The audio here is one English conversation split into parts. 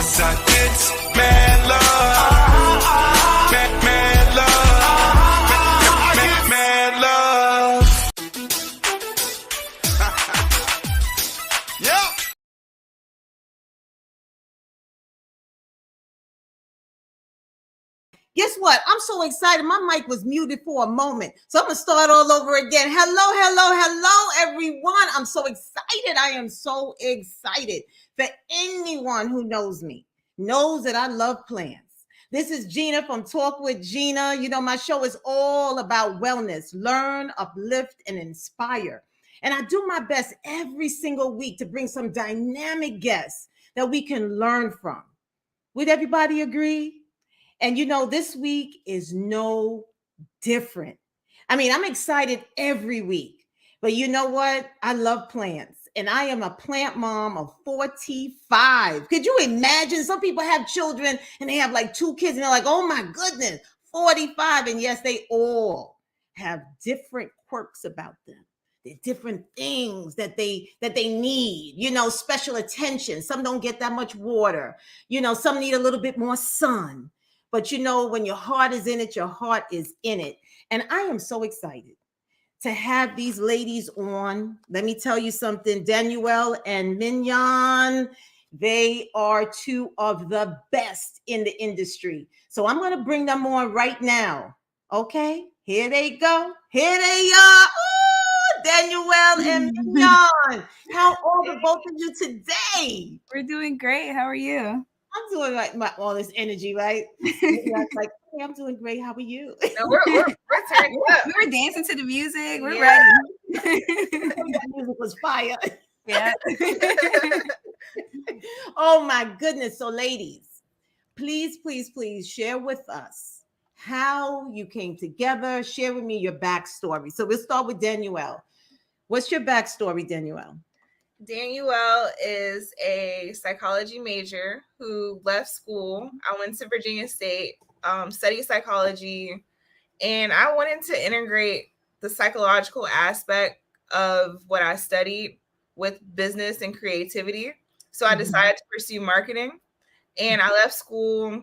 It's mad love. Mad love. Mad love. Yep. Guess what? I'm so excited. My mic was muted for a moment. So I'm going to start all over again. Hello, everyone. I'm so excited. I am so excited. For anyone who knows me, knows that I love plants. This is Gina from Talk with Gina. You know, my show is all about wellness, learn, uplift, and inspire. And I do my best every single week to bring some dynamic guests that we can learn from. Would everybody agree? And you know, this week is no different. I mean, I'm excited every week, but you know what? I love plants and I am a plant mom of 45. Could you imagine? Some people have children and they have like 2 kids and they're like, oh my goodness, 45. And yes, they all have different quirks about them. They're different things that they need, you know, special attention. Some don't get that much water. You know, some need a little bit more sun. But you know, when your heart is in it, your heart is in it. And I am so excited to have these ladies on. Let me tell you something, Danuelle and Mignon, they are 2 of the best in the industry. So I'm going to bring them on right now. Okay, here they go. Here they are. Ooh, Danuelle and Mignon. How are the both of you today? We're doing great. How are you? I'm doing like all this energy, right? Like, hey, I'm doing great. How are you? No, we're turning up. We were dancing to the music. We're ready. That music was fire. Yeah. Oh my goodness. So ladies, please share with us how you came together. Share with me your backstory. So we'll start with Danuelle. What's your backstory, Danuelle? Danuelle is a psychology major who left school. I went to Virginia State, studied psychology, and I wanted to integrate the psychological aspect of what I studied with business and creativity. So I decided to pursue marketing, and I left school,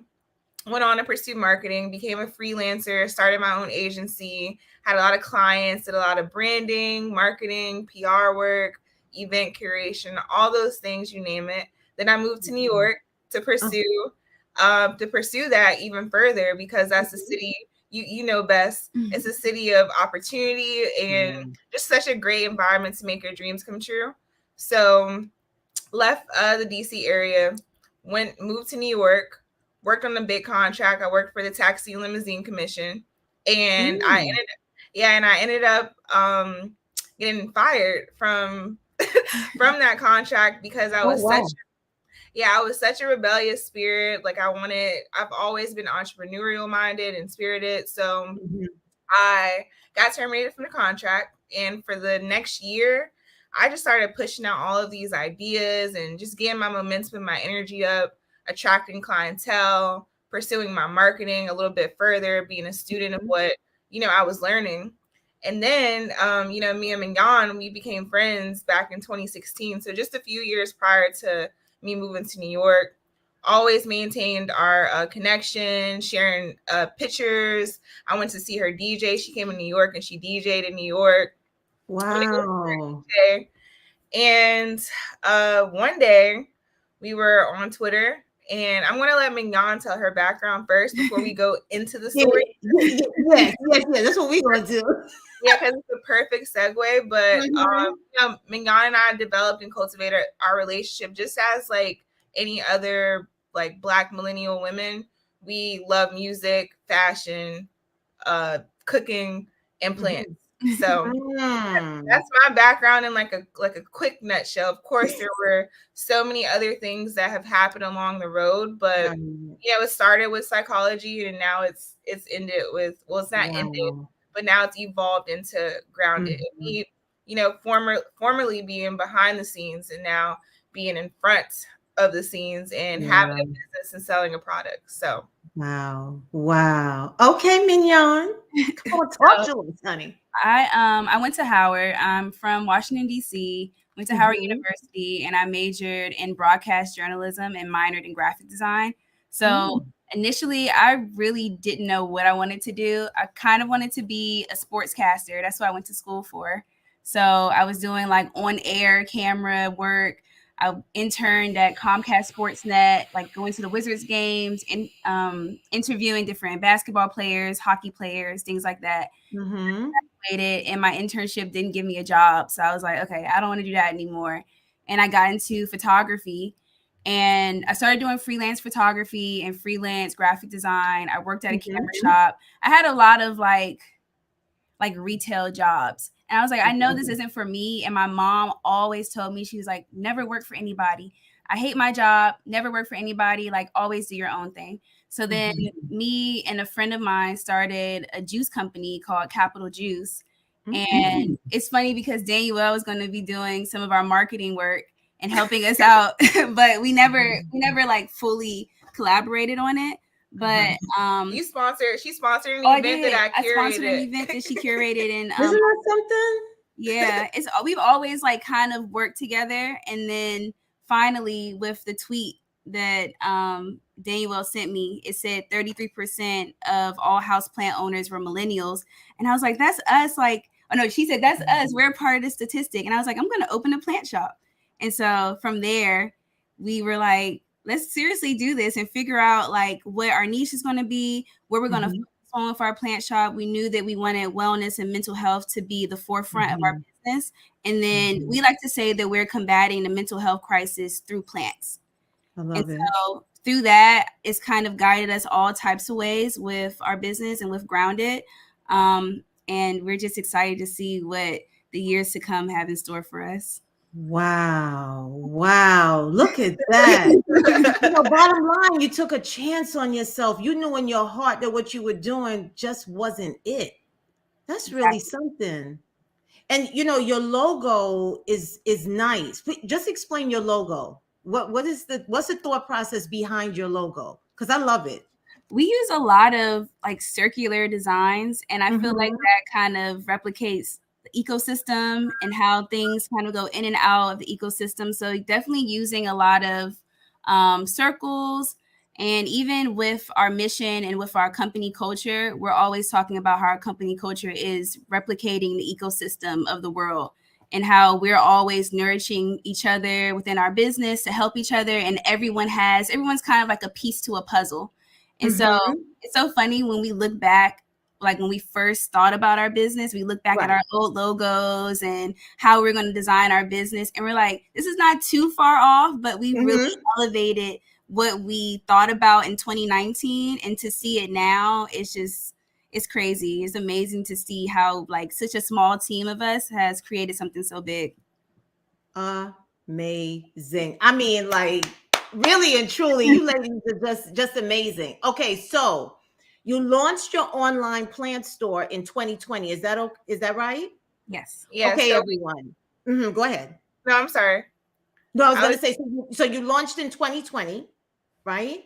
went on to pursue marketing, became a freelancer, started my own agency, had a lot of clients, did a lot of branding, marketing, PR work, event curation, all those things, you name it. Then I moved to New York to pursue that even further, because that's a city you know best. It's a city of opportunity and just such a great environment to make your dreams come true. So left the DC area, moved to New York, worked on a big contract. I worked for the Taxi and Limousine Commission, and I ended up getting fired from that contract because I was such a rebellious spirit. Like I've always been entrepreneurial minded and spirited. So I got terminated from the contract. And for the next year, I just started pushing out all of these ideas and just getting my momentum and my energy up, attracting clientele, pursuing my marketing a little bit further, being a student of what, I was learning. And then, me and Mignon, we became friends back in 2016. So just a few years prior to me moving to New York, always maintained our connection, sharing pictures. I went to see her DJ. She came in New York and she DJ'd in New York. Wow. And one day we were on Twitter, and I'm going to let Mignon tell her background first before we go into the story. Yes. That's what we're going to do. Yeah, because it's a perfect segue. But Mignon and I developed and cultivated our relationship just as like any other like Black millennial women. We love music, fashion, cooking, and plants. So that's my background in like a quick nutshell. Of course, there were so many other things that have happened along the road, but it started with psychology, and now it's ended with, well, it's not ended, but now it's evolved into grounded. Me, formerly being behind the scenes, and now being in front of the scenes and having a business and selling a product. So wow. Okay, Mignon, come on, talk to us, honey. I went to Howard. I'm from Washington, D.C. Went to Howard University, and I majored in broadcast journalism and minored in graphic design. So initially, I really didn't know what I wanted to do. I kind of wanted to be a sportscaster. That's what I went to school for. So I was doing like on-air camera work. I interned at Comcast Sportsnet, like going to the Wizards games and interviewing different basketball players, hockey players, things like that. And my internship didn't give me a job. So I was like, okay, I don't want to do that anymore. And I got into photography, and I started doing freelance photography and freelance graphic design. I worked at a camera shop. I had a lot of like retail jobs. And I was like, I know this isn't for me. And my mom always told me, she was like, never work for anybody. I hate my job. Never work for anybody. Like, always do your own thing. So then me and a friend of mine started a juice company called Capital Juice. And it's funny because Danuelle was going to be doing some of our marketing work and helping us out, but we never like fully collaborated on it. But she sponsored an event that I curated. I sponsored an event that she curated, and isn't that something? Yeah, we've always like kind of worked together, and then finally with the tweet that Danuelle sent me, it said 33% of all houseplant owners were millennials, and I was like, that's us. Like, oh no, she said that's us. We're a part of the statistic, and I was like, I'm going to open a plant shop. And so from there, we were like, let's seriously do this and figure out like what our niche is going to be, where we're going to focus on with our plant shop. We knew that we wanted wellness and mental health to be the forefront of our business. And then we like to say that we're combating the mental health crisis through plants. I love it. So through that, it's kind of guided us all types of ways with our business and with Grounded. And we're just excited to see what the years to come have in store for us. Wow. Look at that. Bottom line, you took a chance on yourself. You knew in your heart that what you were doing just wasn't it. That's really something. And your logo is nice. Just explain your logo. What's the thought process behind your logo? Because I love it. We use a lot of like circular designs, and I feel like that kind of replicates ecosystem and how things kind of go in and out of the ecosystem. So definitely using a lot of circles, and even with our mission and with our company culture, we're always talking about how our company culture is replicating the ecosystem of the world and how we're always nourishing each other within our business to help each other. And everyone's kind of like a piece to a puzzle. And so it's so funny when we look back, like when we first thought about our business, we look back at our old logos and how we're going to design our business. And we're like, this is not too far off, but we really elevated what we thought about in 2019. And to see it now, it's crazy. It's amazing to see how like such a small team of us has created something so big. Amazing. I mean, like really and truly, you ladies are just amazing. Okay, so you launched your online plant store in 2020. Is that right? Yes. Okay, so everyone. Go ahead. No, I'm sorry. No, I was going to say, so you launched in 2020, right?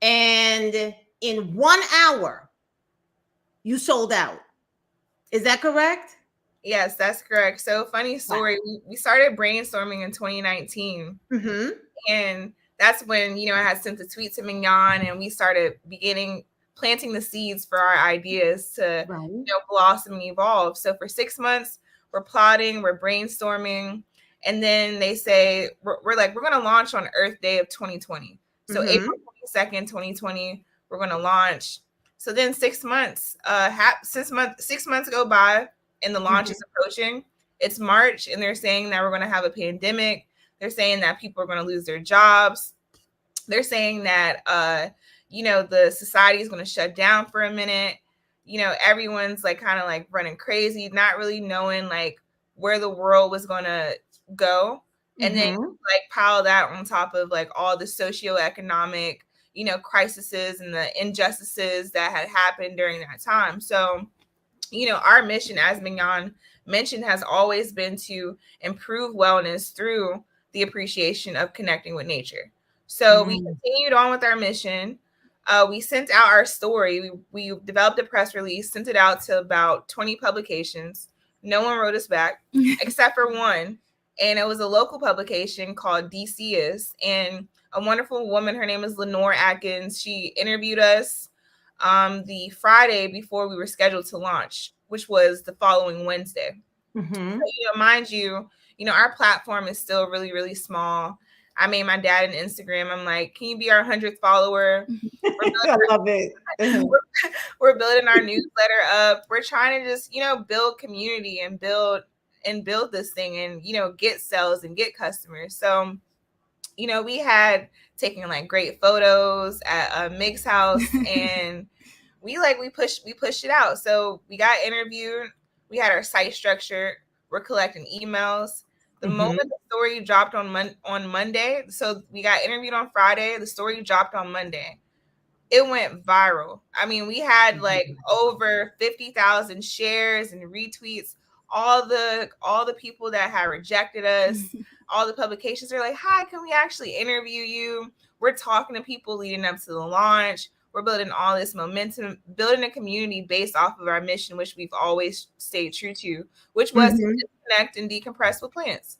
And in 1 hour, you sold out. Is that correct? Yes, that's correct. So funny story. Wow. We started brainstorming in 2019. And that's when, I had sent the tweet to Mignon, and we started planting the seeds for our ideas to blossom and evolve. So for 6 months, we're plotting, we're brainstorming, and then they say we're going to launch on Earth Day of 2020. So April 22nd, 2020, we're going to launch. So then 6 months, 6 months go by, and the launch is approaching. It's March, and they're saying that we're going to have a pandemic. They're saying that people are going to lose their jobs. They're saying that the society is going to shut down for a minute. Everyone's like kind of like running crazy, not really knowing like where the world was going to go. And then like pile that on top of like all the socioeconomic, crises and the injustices that had happened during that time. So, our mission, as Mignon mentioned, has always been to improve wellness through the appreciation of connecting with nature. So we continued on with our mission. We sent out our story. We developed a press release, sent it out to about 20 publications. No one wrote us back except for one. and it was a local publication called DC's, and a wonderful woman, her name is Lenore Atkins. She interviewed us the Friday before we were scheduled to launch, which was the following Wednesday. Mm-hmm. So, mind you, our platform is still really, really small. I made my dad an Instagram. I'm like, can you be our 100th follower? I love it. We're building our newsletter up. We're trying to just, build community and build this thing and, get sales and get customers. So, we had taken like great photos at Mig's house and we pushed it out. So we got interviewed. We had our site structured. We're collecting emails. The moment the story dropped on Monday, so we got interviewed on Friday. The story dropped on Monday. It went viral. I mean, we had like over 50,000 shares and retweets. All the people that had rejected us, all the publications are like, "Hi, can we actually interview you?" We're talking to people leading up to the launch. We're building all this momentum, building a community based off of our mission, which we've always stayed true to, which was to disconnect and decompress with plants.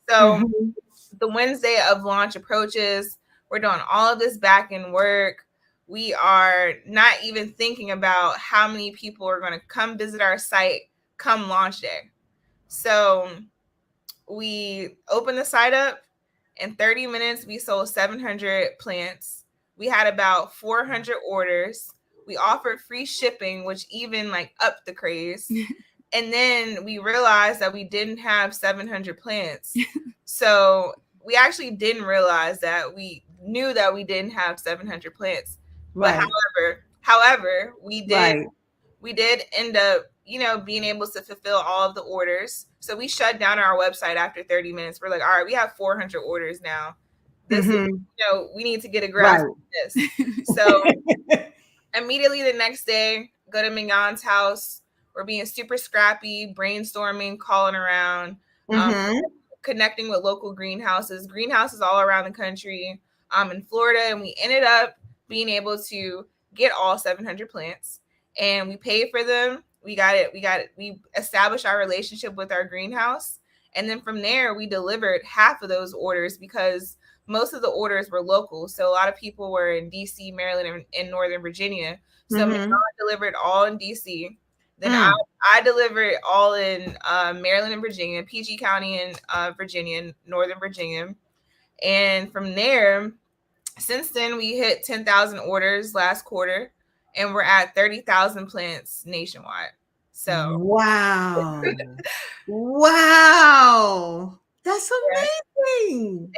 So the Wednesday of launch approaches. We're doing all of this back end work. We are not even thinking about how many people are going to come visit our site come launch day. So we opened the site up. In 30 minutes, we sold 700 plants. We had about 400 orders. We offered free shipping, which even like upped the craze. And then we realized that we didn't have 700 plants. So we actually didn't realize that. We knew that we didn't have 700 plants. Right. But however, we did end up, being able to fulfill all of the orders. So we shut down our website after 30 minutes. We're like, all right, we have 400 orders now. This is, we need to get a grasp of this. So immediately the next day, go to Mignon's house. We're being super scrappy, brainstorming, calling around, connecting with local greenhouses all around the country, in Florida. And we ended up being able to get all 700 plants, and we paid for them. We got it. We established our relationship with our greenhouse. And then from there, we delivered half of those orders because most of the orders were local. So a lot of people were in DC, Maryland, and Northern Virginia. So Mignon delivered all in DC. Then I delivered all in Maryland and Virginia, PG County and Virginia, Northern Virginia. And from there, since then, we hit 10,000 orders last quarter, and we're at 30,000 plants nationwide. So wow, that's amazing.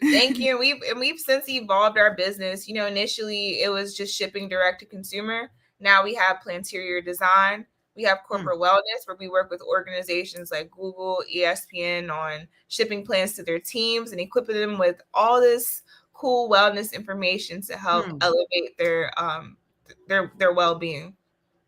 Thank you. We've since evolved our business. Initially it was just shipping direct to consumer. Now we have planterior design. We have corporate wellness, where we work with organizations like Google, ESPN on shipping plans to their teams and equipping them with all this cool wellness information to help elevate their well-being.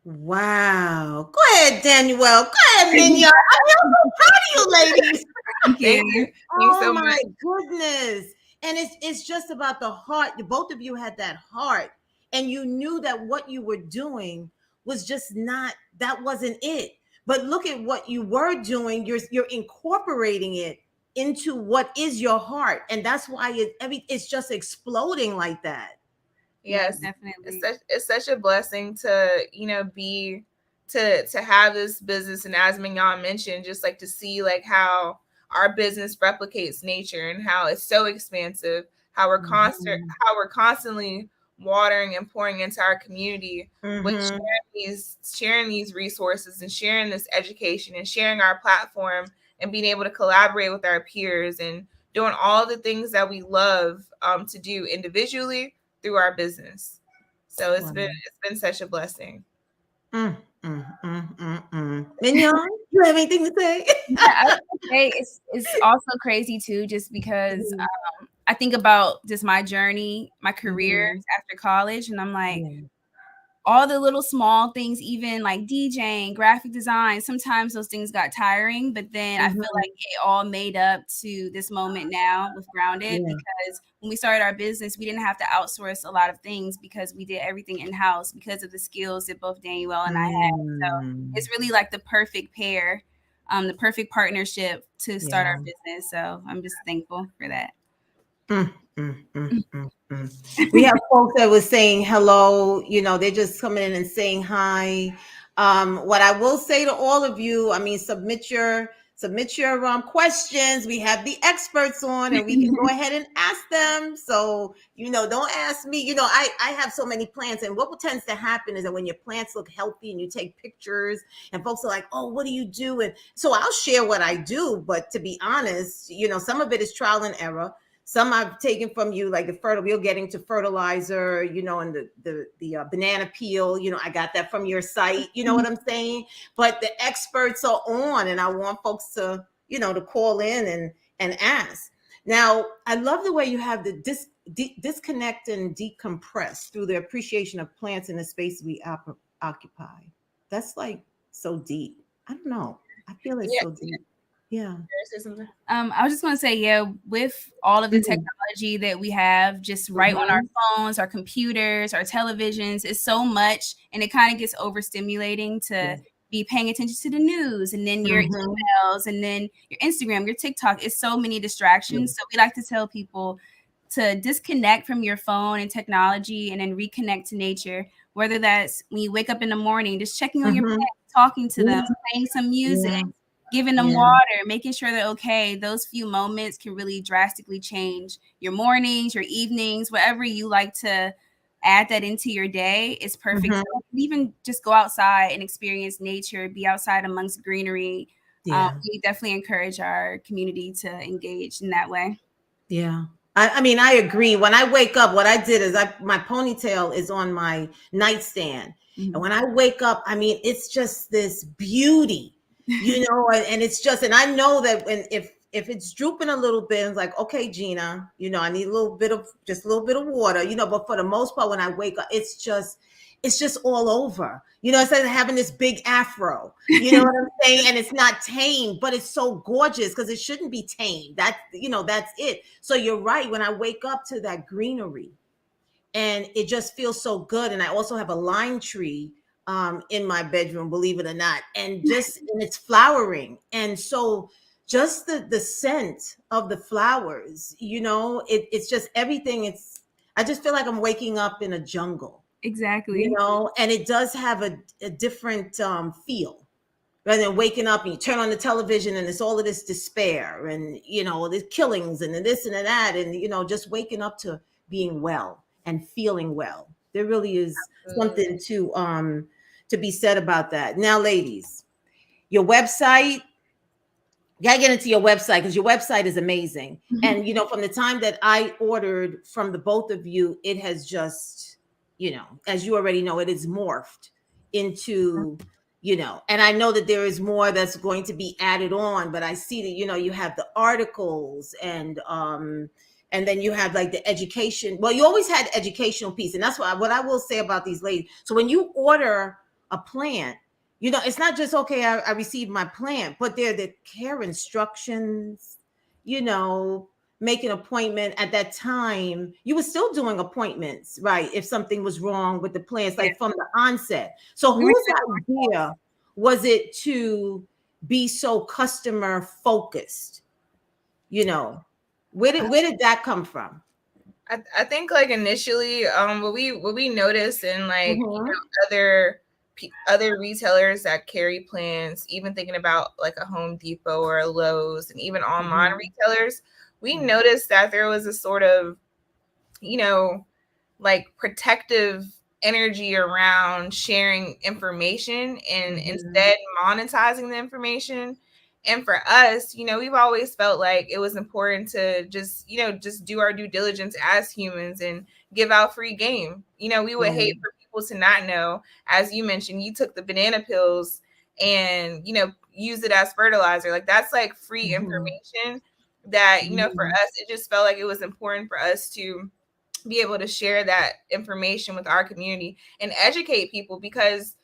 Wow. Go ahead, Danuelle. Go ahead, Mignon. I'm so proud of you, ladies. Thank you. Thank you so much. My goodness. And it's just about the heart. Both of you had that heart, and you knew that what you were doing was just that wasn't it. But look at what you were doing. You're incorporating it into what is your heart, and that's why it's just exploding like that. Yes, definitely. It's such a blessing to be to have this business, and as Mignon mentioned, just like to see like how our business replicates nature and how it's so expansive, how we're constantly watering and pouring into our community with sharing these resources and sharing this education and sharing our platform and being able to collaborate with our peers and doing all the things that we love to do individually through our business. So it's been such a blessing. Mignon, you have anything to say? It's also crazy too, just because I think about just my journey, my career after college, and I'm like, all the little small things, even like DJing, graphic design, sometimes those things got tiring, but then I feel like it all made up to this moment now with Grounded, because when we started our business, we didn't have to outsource a lot of things because we did everything in-house because of the skills that both Danuelle and I had. So it's really like the perfect pair the perfect partnership to start Yeah. our business. So I'm just thankful for that. We have folks that was saying hello, they're just coming in and saying hi. What I will say to all of you, I mean, submit your questions. We have the experts on and we can go ahead and ask them. So, don't ask me. I have so many plants, and what tends to happen is that when your plants look healthy and you take pictures and folks are like, oh, what do you do? And so I'll share what I do, but to be honest, some of it is trial and error. Some I've taken from you, like we'll get into fertilizer, and the banana peel, I got that from your site, you know what I'm saying? But the experts are on, and I want folks to, to call in and ask. Now, I love the way you have the disconnect and decompress through the appreciation of plants in the space we occupy. That's like so deep. I don't know. I feel it's so deep. Yeah. I was just going to say, yeah, with all of the technology that we have just right on our phones, our computers, our televisions, it's so much, and it kind of gets overstimulating to be paying attention to the news, and then your emails, and then your Instagram, your TikTok. It's so many distractions. So we like to tell people to disconnect from your phone and technology and then reconnect to nature, whether that's when you wake up in the morning, just checking on your plants, talking to them, playing some music, giving them water, making sure they're okay. Those few moments can really drastically change your mornings, your evenings, whatever you like to add that into your day is perfect. Even just go outside and experience nature, be outside amongst greenery. We definitely encourage our community to engage in that way. Yeah. I mean, I agree. When I wake up, what I did is my ponytail is on my nightstand. And when I wake up, I mean, it's just this beauty, and it's just, and I know that if it's drooping a little bit, it's like, okay, Gina, I need a little bit of water, but for the most part, when I wake up, it's just all over, instead of having this big afro, you know what I'm saying? And it's not tamed, but it's so gorgeous because it shouldn't be tamed. That's it. So you're right. When I wake up to that greenery, and it just feels so good. And I also have a lime tree in my bedroom, believe it or not, and it's flowering. And so just the scent of the flowers, it's just everything. I just feel like I'm waking up in a jungle. Exactly. And it does have a different feel rather than waking up and you turn on the television and it's all of this despair and, the killings and this and that. And, just waking up to being well and feeling well. There really is something to be said about that. Now, ladies, your website, you gotta get into your website because your website is amazing. And, from the time that I ordered from the both of you, it has just, as you already know, it is morphed into, and I know that there is more that's going to be added on, but I see that, you have the articles and then you have like the education. Well, you always had educational piece. And that's what I will say about these ladies. So when you order a plant, it's not just, okay, I received my plant, but they're the care instructions, make an appointment. At that time, you were still doing appointments, right? If something was wrong with the plants, like from the onset. So whose idea was it to be so customer focused? Where did that come from? I think like initially, what we noticed in like other retailers that carry plants, even thinking about like a Home Depot or a Lowe's, and even online retailers, we noticed that there was a sort of, like protective energy around sharing information and instead monetizing the information. And for us, we've always felt like it was important to just do our due diligence as humans and give out free game. We would hate for people to not know. As you mentioned, you took the banana pills and, use it as fertilizer. Like that's like free information that, for us, it just felt like it was important for us to be able to share that information with our community and educate people because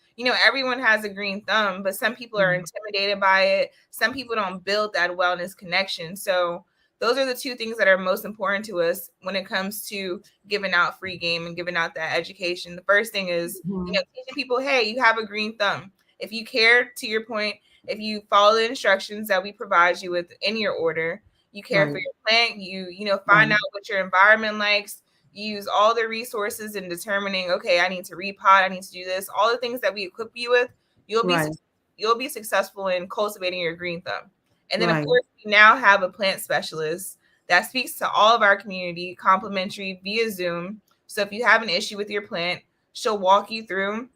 everyone has a green thumb, but some people are intimidated by it. Some people don't build that wellness connection. So those are the two things that are most important to us when it comes to giving out free game and giving out that education. The first thing is, teaching people, hey, you have a green thumb. If you care, to your point, if you follow the instructions that we provide you with in your order, you care for your plant, you know, find out what your environment likes, use all the resources in determining, okay, I need to repot, I need to do this, all the things that we equip you with, you'll be successful in cultivating your green thumb. And then of course, we now have a plant specialist that speaks to all of our community complimentary via Zoom. So if you have an issue with your plant, she'll walk you through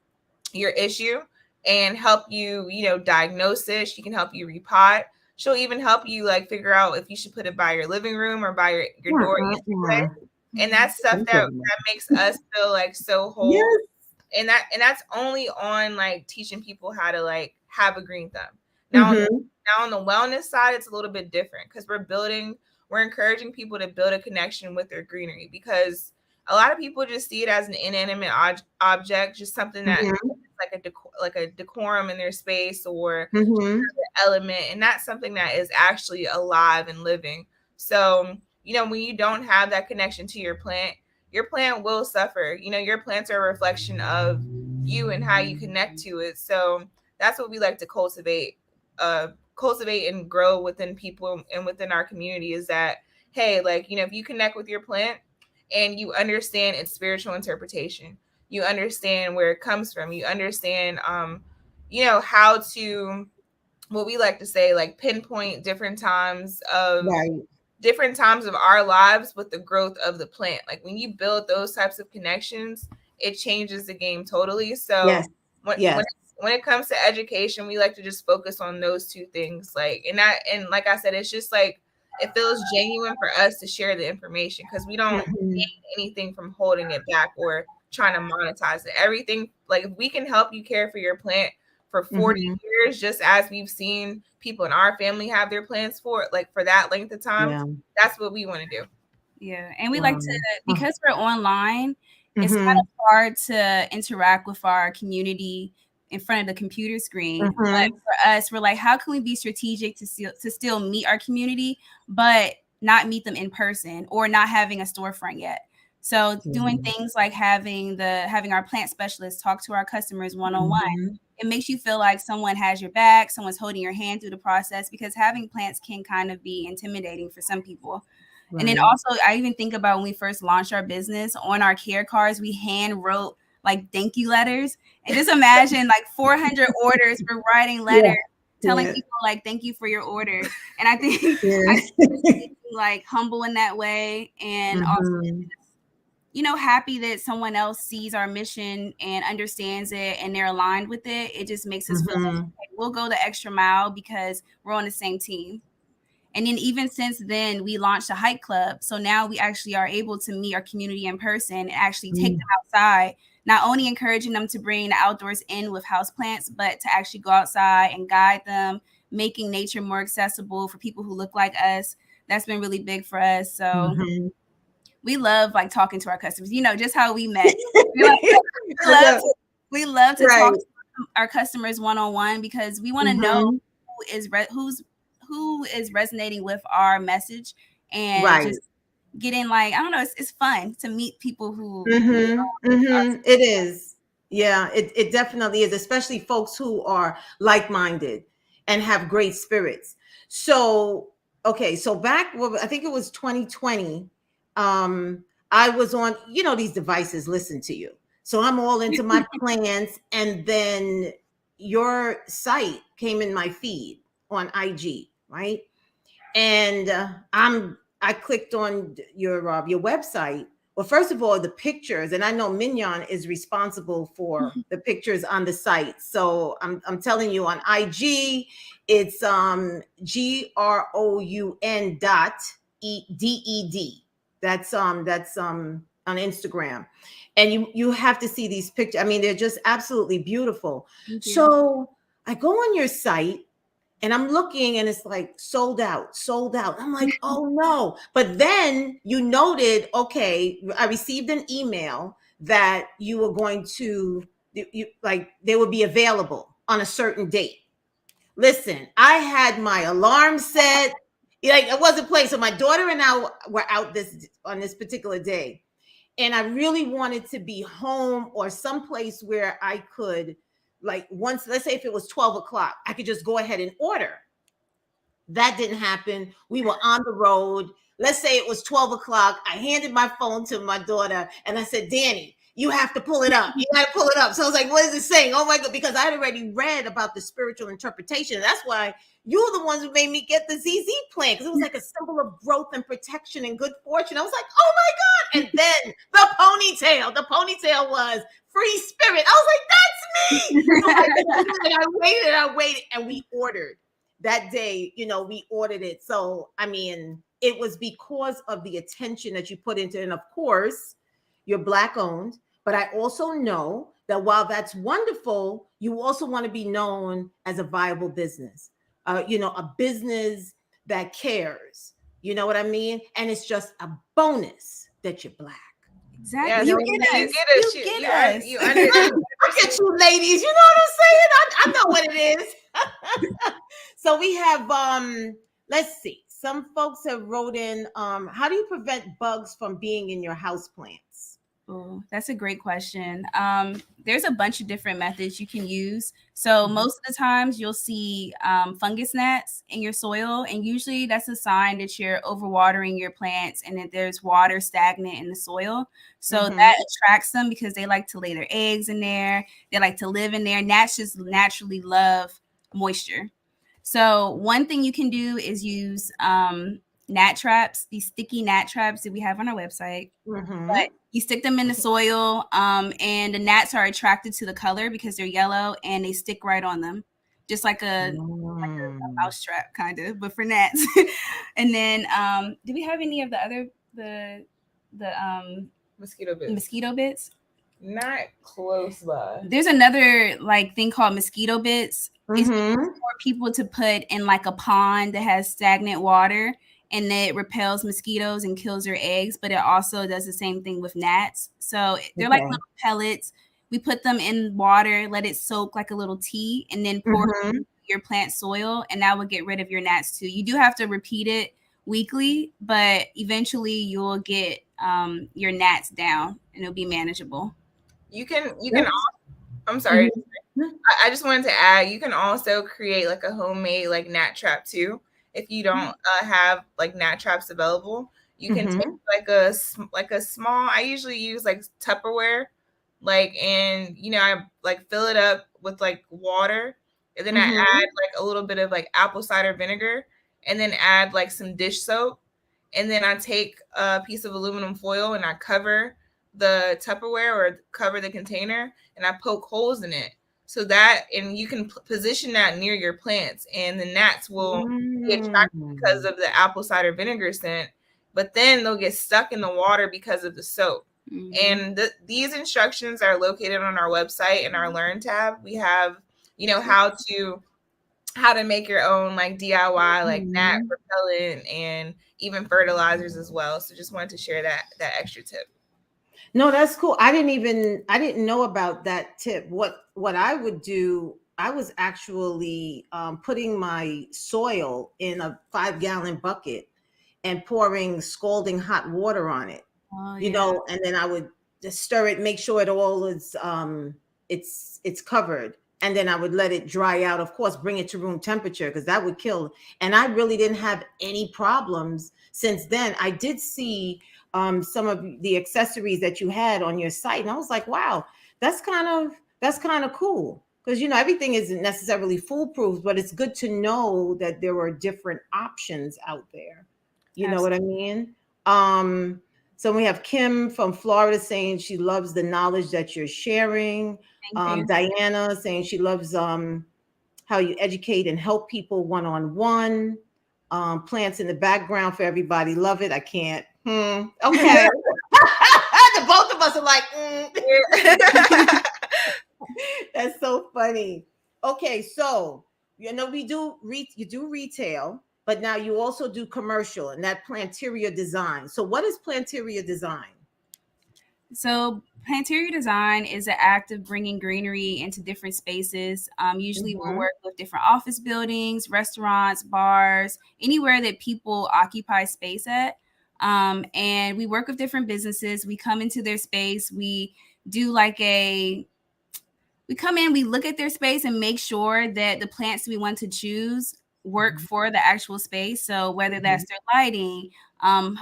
your issue and help you, you know, diagnose it. She can help you repot. She'll even help you like figure out if you should put it by your living room or by your door. And that's stuff that makes us feel like so whole. Yes. And that's only on like teaching people how to like have a green thumb. Now, now on the wellness side, it's a little bit different because we're encouraging people to build a connection with their greenery, because a lot of people just see it as an inanimate object, just something that like a decorum in their space or an element, and not something that is actually alive and living. So, you know, when you don't have that connection to your plant will suffer. You know, your plants are a reflection of you and how you connect to it. So that's what we like to cultivate and grow within people and within our community, is that, hey, like, you know, if you connect with your plant and you understand its spiritual interpretation, you understand where it comes from, you understand you know, how to, what we like to say, like pinpoint different times of our lives with the growth of the plant. Like when you build those types of connections, it changes the game totally. So when it comes to education, we like to just focus on those two things. Like, and like I said, it's just like, it feels genuine for us to share the information because we don't gain anything from holding it back or trying to monetize it. Everything, like if we can help you care for your plant for 40 years, just as we've seen people in our family have their plants for that length of time, that's what we want to do. Yeah. And we like to, because we're online, it's kind of hard to interact with our community in front of the computer screen. But for us, we're like, how can we be strategic to still meet our community, but not meet them in person or not having a storefront yet? So doing things like having our plant specialists talk to our customers one-on-one, it makes you feel like someone has your back, someone's holding your hand through the process, because having plants can kind of be intimidating for some people. And then also, I even think about when we first launched our business, on our care cards, we hand wrote like thank you letters. And just imagine like 400 orders for writing letters telling people like thank you for your order. And I think like humble in that way, and also, you know, happy that someone else sees our mission and understands it and they're aligned with it. It just makes us feel like, okay, we'll go the extra mile because we're on the same team. And then even since then, we launched a hike club. So now we actually are able to meet our community in person and actually take them outside, not only encouraging them to bring the outdoors in with houseplants, but to actually go outside and guide them, making nature more accessible for people who look like us. That's been really big for us. So we love like talking to our customers, you know, just how we met. We love to talk to our customers one-on-one, because we want to know who is resonating with our message, and just getting like, I don't know, it's fun to meet people who it is. Yeah, it definitely is, especially folks who are like-minded and have great spirits. So, okay, so back, I think it was 2020, I was on, you know, these devices listen to you. So I'm all into my plans, and then your site came in my feed on IG, right? And I clicked on your website. Well, first of all, the pictures, and I know Mignon is responsible for the pictures on the site. So I'm telling you, on IG, it's GROUN.DED. That's on Instagram. And you have to see these pictures. I mean, they're just absolutely beautiful. So I go on your site and I'm looking, and it's like sold out. I'm like, oh no. But then you noted, okay, I received an email that you were going to, they would be available on a certain date. Listen, I had my alarm set. Like, it wasn't playing. So my daughter and I were out on this particular day. And I really wanted to be home or someplace where I could like once, let's say if it was 12 o'clock, I could just go ahead and order. That didn't happen. We were on the road. Let's say it was 12 o'clock. I handed my phone to my daughter and I said, Danny, you have to pull it up. You got to pull it up. So I was like, what is it saying? Oh my God, because I had already read about the spiritual interpretation. That's why you're the ones who made me get the ZZ plan, because it was like a symbol of growth and protection and good fortune. I was like, oh my God. And then the ponytail was free spirit. I was like, that's me. So I waited, and we ordered. That day, we ordered it. So, I mean, it was because of the attention that you put into it. And of course, you're Black owned. But I also know that while that's wonderful, you also want to be known as a viable business, a business that cares. You know what I mean? And it's just a bonus that you're Black. Exactly. Yeah, You get us. You get us. Look at you ladies. You know what I'm saying? I know what it is. So we have, let's see. Some folks have wrote in, how do you prevent bugs from being in your houseplants? Oh, that's a great question. There's a bunch of different methods you can use. So most of the times you'll see fungus gnats in your soil, and usually that's a sign that you're overwatering your plants and that there's water stagnant in the soil. So that attracts them because they like to lay their eggs in there. They like to live in there. Gnats just naturally love moisture. So one thing you can do is use gnat traps, these sticky gnat traps that we have on our website. But you stick them in the soil, and the gnats are attracted to the color because they're yellow, and they stick right on them, just like a mouse trap, kind of, but for gnats. And then, do we have any of the other the mosquito bits? Not close by. There's another thing called mosquito bits. It's for people to put in like a pond that has stagnant water, and it repels mosquitoes and kills their eggs, but it also does the same thing with gnats. So they're like little pellets. We put them in water, let it soak like a little tea, and then pour your plant soil, and that will get rid of your gnats too. You do have to repeat it weekly, but eventually you'll get your gnats down, and it'll be manageable. You can also, I'm sorry. I just wanted to add, you can also create like a homemade like gnat trap too. If you don't have like gnat traps available, you can take like a small, I usually use like Tupperware, and I like fill it up with like water, and then I add like a little bit of like apple cider vinegar, and then add like some dish soap, and then I take a piece of aluminum foil and I cover the Tupperware or cover the container, and I poke holes in it. So that, and you can position that near your plants, and the gnats will be attracted because of the apple cider vinegar scent, but then they'll get stuck in the water because of the soap. And these instructions are located on our website in our Learn tab. We have, how to make your own like DIY, like gnat repellent and even fertilizers as well. So just wanted to share that extra tip. No, that's cool. I didn't know about that tip. What I would do, I was actually putting my soil in a 5-gallon bucket and pouring scalding hot water on it. And then I would just stir it, make sure it all is it's covered. And then I would let it dry out. Of course, bring it to room temperature, because that would kill. And I really didn't have any problems since then. I did see some of the accessories that you had on your site, and I was like, wow, that's kind of cool, because everything isn't necessarily foolproof, but it's good to know that there are different options out there. You know what I mean? So we have Kim from Florida saying she loves the knowledge that you're sharing. Diana saying she loves how you educate and help people one-on-one. Plants in the background for everybody. Love it. I can't. Okay. The both of us are like, That's so funny. Okay, so you do retail, but now you also do commercial, and that planteria design. So what is planteria design? So planteria design is an act of bringing greenery into different spaces. Usually we'll work with different office buildings, restaurants, bars, anywhere that people occupy space at. And we work with different businesses. We come into their space. We do like we come in, we look at their space and make sure that the plants we want to choose work for the actual space. So whether that's their lighting,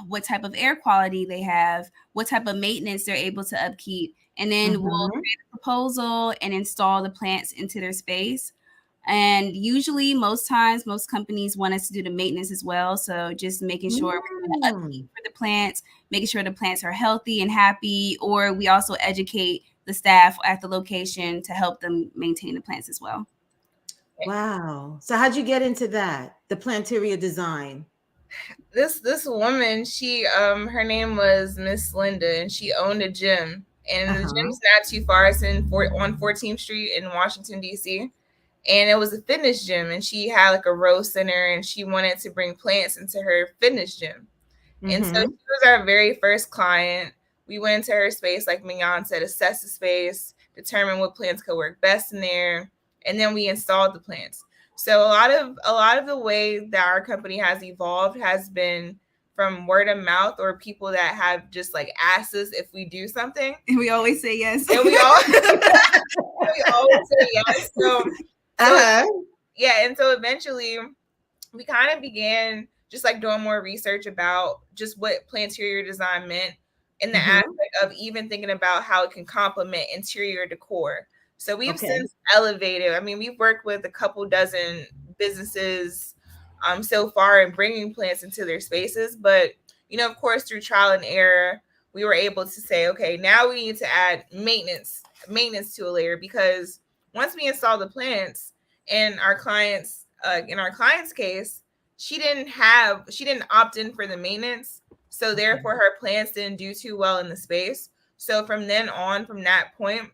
what type of air quality they have, what type of maintenance they're able to upkeep, and then we'll create a proposal and install the plants into their space. And usually, most times, most companies want us to do the maintenance as well. So just making sure we're doing the upkeep for the plants, making sure the plants are healthy and happy, or we also educate the staff at the location to help them maintain the plants as well. Wow. So how'd you get into that? The planteria design? This woman, she her name was Miss Linda, and she owned a gym. And the gym's not too far. It's on 14th Street in Washington, D.C. And it was a fitness gym, and she had like a rose center, and she wanted to bring plants into her fitness gym. And so she was our very first client. We went into her space, like Mignon said, assess the space, determine what plants could work best in there, and then we installed the plants. So a lot of the way that our company has evolved has been from word of mouth, or people that have just like asked us if we do something. And we always say yes. And we always say yes. So yeah, and so eventually we kind of began just like doing more research about just what planterior design meant in the aspect of even thinking about how it can complement interior decor. So we've since elevated. I mean, we've worked with a couple dozen businesses so far in bringing plants into their spaces. But, you know, of course, through trial and error, we were able to say, okay, now we need to add maintenance to a layer, because once we install the plants in our client's case, she didn't opt in for the maintenance. So therefore her plants didn't do too well in the space. So from then on, from that point,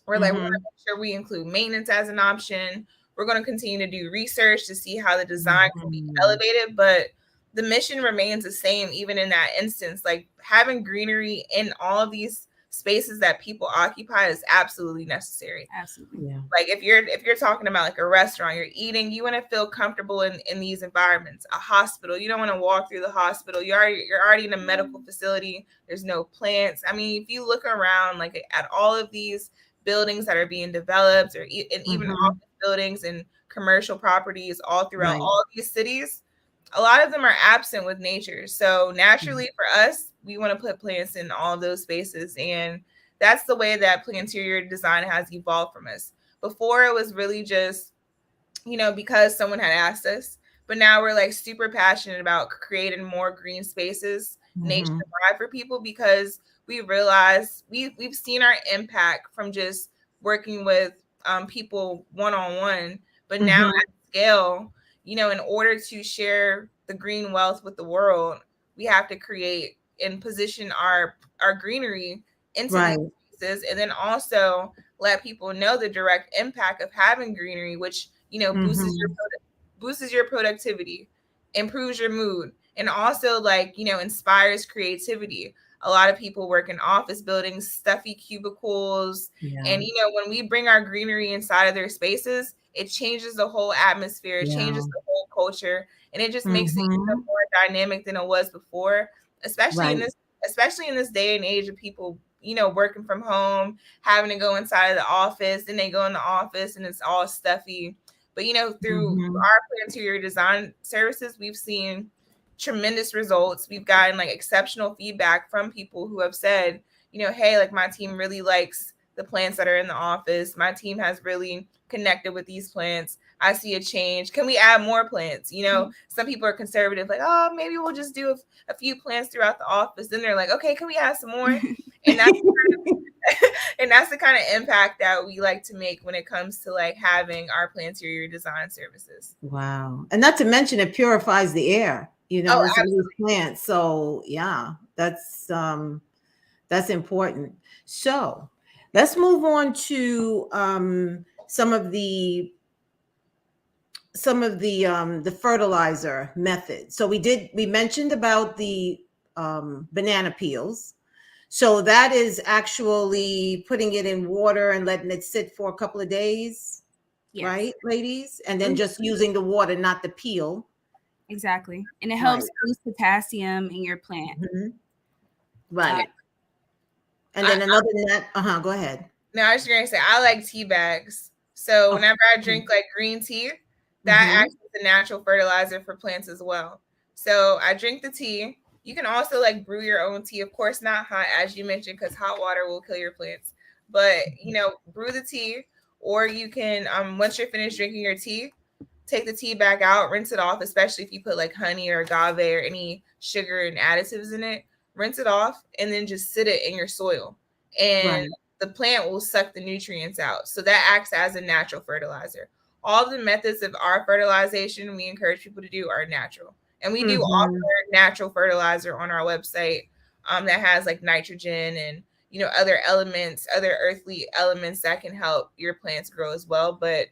we're like, we're going to make sure we include maintenance as an option. We're going to continue to do research to see how the design can be elevated, but the mission remains the same even in that instance. Like having greenery in all of these spaces that people occupy is absolutely necessary. Absolutely. Yeah. Like if you're talking about like a restaurant, you're eating, you want to feel comfortable in these environments. A hospital, you don't want to walk through the hospital. You're already in a medical facility. There's no plants. I mean, if you look around like at all of these buildings that are being developed, or even office buildings and commercial properties all throughout all of these cities, a lot of them are absent with nature. So naturally for us, we want to put plants in all of those spaces. And that's the way that planterior design has evolved from us. Before it was really just, you know, because someone had asked us, but now we're like super passionate about creating more green spaces nationwide for people, because we realize we've seen our impact from just working with people one-on-one, but now at scale, you know, in order to share the green wealth with the world, we have to create and position our greenery into these spaces, and then also let people know the direct impact of having greenery, which, you know, boosts your productivity, improves your mood, and also, like, you know, inspires creativity. A lot of people work in office buildings, stuffy cubicles, and, you know, when we bring our greenery inside of their spaces, it changes the whole atmosphere, it changes the whole culture, and it just makes it even more dynamic than it was before, especially in this day and age of people, you know, working from home, having to go inside of the office, and they go in the office and it's all stuffy. But, you know, through our interior design services, we've seen tremendous results. We've gotten like exceptional feedback from people who have said, you know, hey, like my team really likes the plants that are in the office. My team has really connected with these plants. I see a change. Can we add more plants? You know, some people are conservative, like, oh, maybe we'll just do a few plants throughout the office. Then they're like, okay, can we add some more? And that's the kind of impact that we like to make when it comes to like having our planterior design services. Wow. And not to mention it purifies the air, you know, these plants. So yeah, that's important. So let's move on to some of the fertilizer methods. So we mentioned about the banana peels. So that is actually putting it in water and letting it sit for a couple of days, right, ladies? And then just using the water, not the peel. Exactly. And it helps boost potassium in your plant. Right. And then another net. Go ahead. No, I was just gonna say I like tea bags. So whenever I drink like green tea, that acts as a natural fertilizer for plants as well. So I drink the tea. You can also like brew your own tea, of course, not hot as you mentioned, because hot water will kill your plants. But brew the tea, or you can once you're finished drinking your tea, take the tea bag out, rinse it off, especially if you put like honey or agave or any sugar and additives in it. Rinse it off and then just sit it in your soil. And the plant will suck the nutrients out. So that acts as a natural fertilizer. All the methods of our fertilization we encourage people to do are natural. And we do offer natural fertilizer on our website that has like nitrogen and other elements, other earthly elements that can help your plants grow as well. But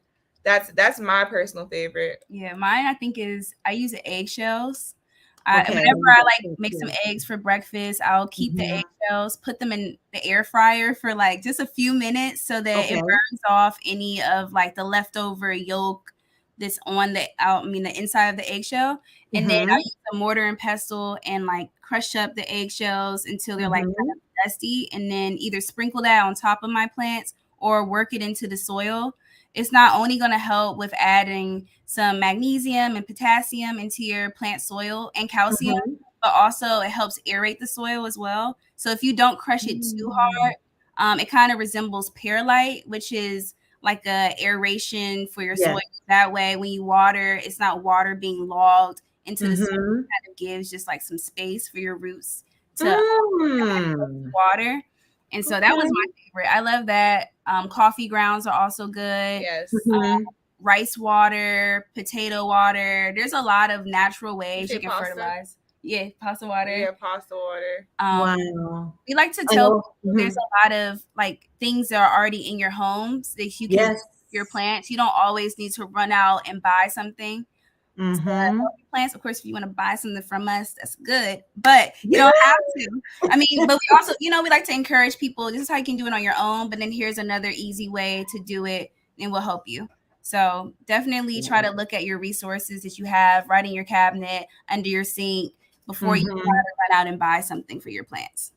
that's my personal favorite. Yeah, mine I think is I use eggshells. Whenever I like make some eggs for breakfast, I'll keep the eggshells, put them in the air fryer for like just a few minutes so that it burns off any of like the leftover yolk that's on the inside of the eggshell. And then I use a mortar and pestle and like crush up the eggshells until they're like kind of dusty, and then either sprinkle that on top of my plants or work it into the soil. It's not only going to help with adding some magnesium and potassium into your plant soil and calcium, but also it helps aerate the soil as well. So if you don't crush it too hard, it kind of resembles perlite, which is like a aeration for your soil. That way, when you water, it's not water being logged into the soil. It kind of gives just like some space for your roots to water. And so that was my favorite. I love that. Coffee grounds are also good. Yes. Rice water, potato water. There's a lot of natural ways you can fertilize. Yeah, pasta water. Yeah, pasta water. Wow. We like to tell people there's a lot of like things that are already in your homes that you can use your plants. You don't always need to run out and buy something. Plants, of course, if you want to buy something from us, that's good, but you don't have to. I mean, but we also, we like to encourage people. This is how you can do it on your own, but then here's another easy way to do it, and we'll help you. So definitely try to look at your resources that you have right in your cabinet, under your sink, before you try to run out and buy something for your plants.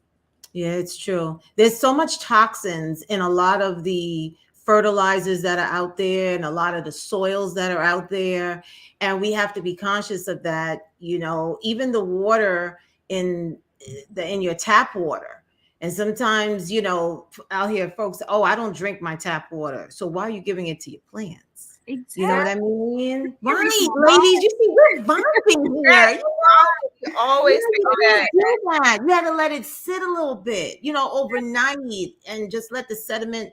Yeah, it's true. There's so much toxins in a lot of the fertilizers that are out there and a lot of the soils that are out there. And we have to be conscious of that, even the water in your tap water. And sometimes, I'll hear folks, oh, I don't drink my tap water. So why are you giving it to your plants? Exactly. You know what I mean? Right, ladies, you see, we're bonding here. You always do that. You have to let it sit a little bit, overnight, and just let the sediment,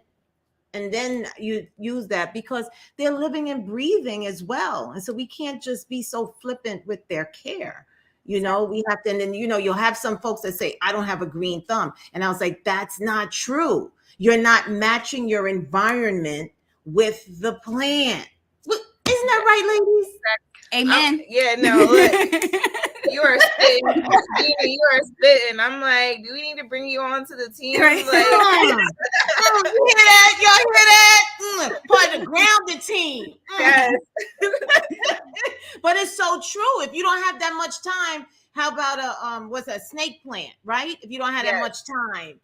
and then you use that, because they're living and breathing as well. And so we can't just be so flippant with their care. We have to, and then, you'll have some folks that say, I don't have a green thumb. And I was like, that's not true. You're not matching your environment with the plant. Isn't that right, ladies? Amen. Look, you are spitting. You are spitting. I'm like, do we need to bring you on to the team? Like, you hear that? Y'all hear that? Part of the grounded team. Yes. But it's so true. If you don't have that much time, how about a snake plant, right? If you don't have that much time,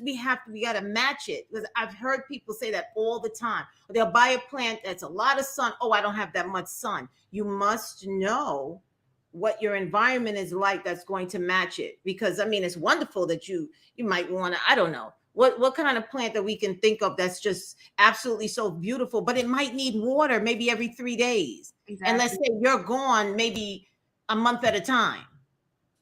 we got to match it. Because I've heard people say that all the time. They'll buy a plant that's a lot of sun. Oh, I don't have that much sun. You must know what your environment is like that's going to match it. Because it's wonderful that you might want to, I don't know, what kind of plant that we can think of that's just absolutely so beautiful, but it might need water maybe every 3 days. Exactly. And let's say you're gone maybe a month at a time.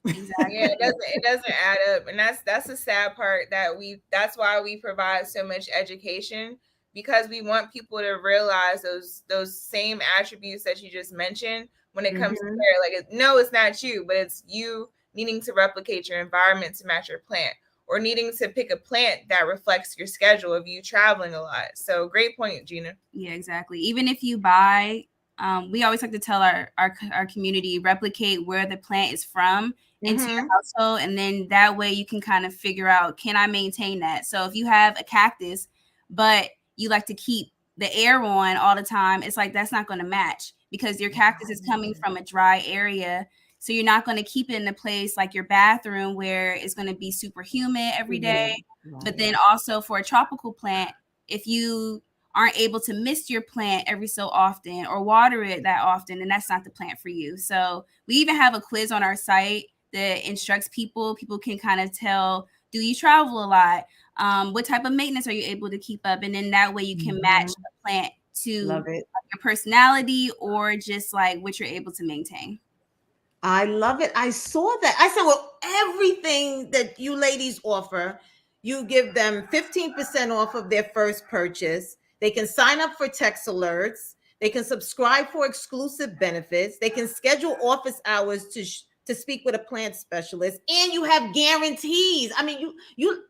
Exactly. Yeah, it doesn't add up. And that's the sad part, that's why we provide so much education, because we want people to realize those same attributes that you just mentioned when it comes to care. Like, no, it's not you, but it's you needing to replicate your environment to match your plant, or needing to pick a plant that reflects your schedule of you traveling a lot. So great point, Gina. Yeah, exactly. Even if you buy, we always like to tell our community, replicate where the plant is from into your household. And then that way you can kind of figure out, can I maintain that? So if you have a cactus, but you like to keep the air on all the time, it's like, that's not going to match, because your cactus is coming from a dry area. So you're not going to keep it in a place like your bathroom where it's going to be super humid every day. But then also for a tropical plant, if you aren't able to mist your plant every so often or water it that often, then that's not the plant for you. So we even have a quiz on our site that instructs people. People can kind of tell, do you travel a lot? What type of maintenance are you able to keep up? And then that way you can match the plant to your personality or just like what you're able to maintain. I love it. I saw that. I said, well, everything that you ladies offer, you give them 15% off of their first purchase. They can sign up for text alerts. They can subscribe for exclusive benefits. They can schedule office hours to speak with a plant specialist, and you have guarantees. I mean,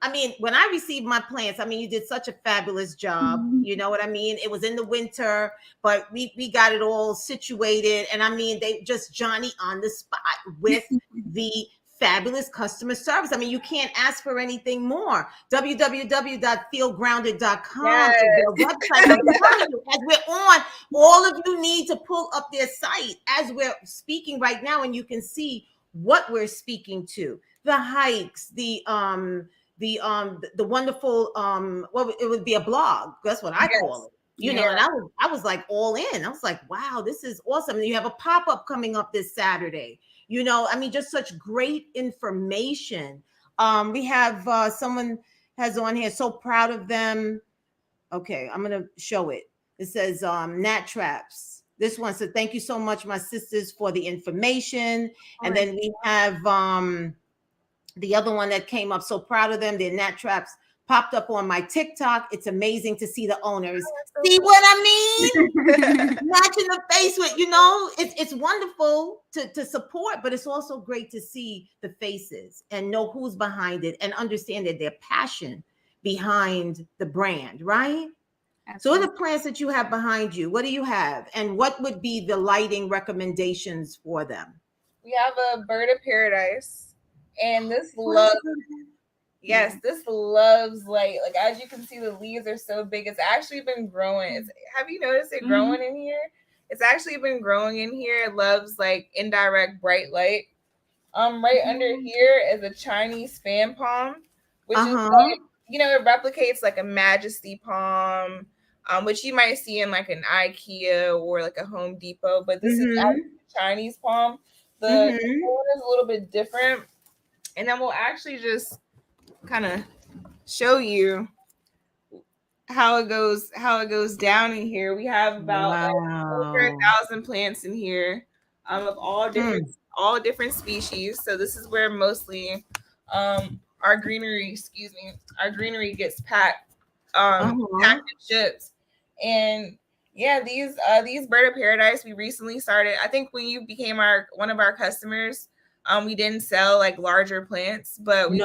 I mean, when I received my plants, I mean, you did such a fabulous job. You know what I mean? It was in the winter, but we got it all situated. And I mean, they just Johnny on the spot with the fabulous customer service. I mean, you can't ask for anything more. www.feelgrounded.com Yes. is their website. I'm telling you, as we're on, all of you need to pull up their site as we're speaking right now, and you can see what we're speaking to. The hikes, the wonderful well, it would be a blog. That's what I call it. You know, and I was like all in. I was like, wow, this is awesome. And you have a pop-up coming up this Saturday. You know, I mean, just such great information. We have someone has on here, so proud of them. Okay, I'm gonna show it. It says Nat Traps. This one said, thank you so much, my sisters, for the information. And then we have the other one that came up, so proud of them. Their Nat Traps popped up on my TikTok. It's amazing to see the owners. See what I mean? Matching the face with, you know, it's wonderful to support, but it's also great to see the faces and know who's behind it and understand that their passion behind the brand, right? Absolutely. So what are the plants that you have behind you? What do you have? And what would be the lighting recommendations for them? We have a bird of paradise, and this loves this loves light. Like, as you can see, the leaves are so big. It's actually been growing. Have you noticed it growing in here? It's actually been growing in here. It loves like indirect bright light. Right under here is a Chinese fan palm, which is like, you know, it replicates like a Majesty palm, which you might see in like an IKEA or like a Home Depot. But this is actually a Chinese palm. The one is a little bit different. And then we'll actually just kind of show you how it goes down in here. We have about over 1,000 plants in here, of all different species. So this is where mostly our greenery gets packed and shipped. And yeah, these bird of paradise we recently started. I think when you became one of our customers, we didn't sell like larger plants, but we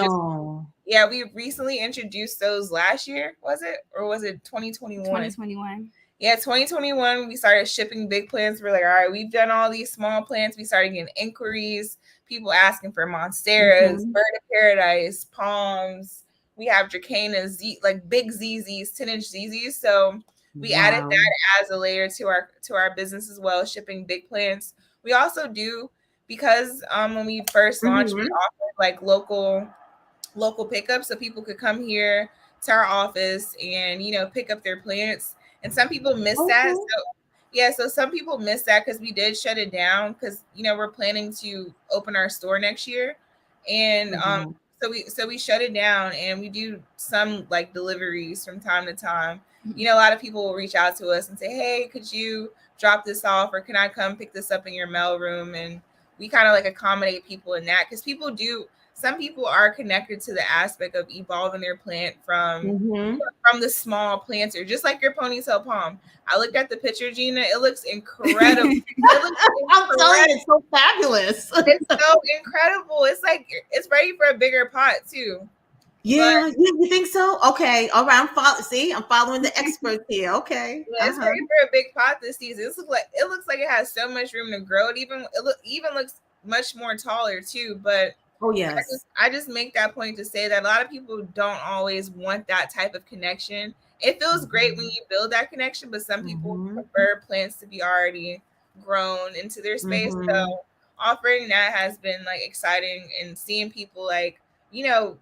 recently introduced those last year, was it? Or was it 2021? 2021. Yeah, 2021, we started shipping big plants. We're like, all right, we've done all these small plants. We started getting inquiries, people asking for monsteras, bird of paradise, palms. We have dracaenas, like big ZZs, 10-inch ZZs. So we added that as a layer to our business as well, shipping big plants. We also do, because when we first launched, we offered like local pickups, so people could come here to our office and, you know, pick up their plants. And some people miss that. So some people miss that because we did shut it down because, you know, we're planning to open our store next year. And so we shut it down, and we do some like deliveries from time to time. You know, a lot of people will reach out to us and say, hey, could you drop this off, or can I come pick this up in your mail room? And we kind of like accommodate people in that, because some people are connected to the aspect of evolving their plant from the small planter, just like your ponytail palm. I looked at the picture, Gina. It looks incredible. I'm telling you, it's so fabulous. It's so incredible. It's like it's ready for a bigger pot too. Yeah, you think so? Okay, all right. I'm following the experts here. Okay, it's ready for a big pot this season. It looks like it has so much room to grow. It even looks much more taller too. But I just make that point to say that a lot of people don't always want that type of connection. It feels great when you build that connection, but some people prefer plants to be already grown into their space. So offering that has been like exciting, and seeing people like, you know,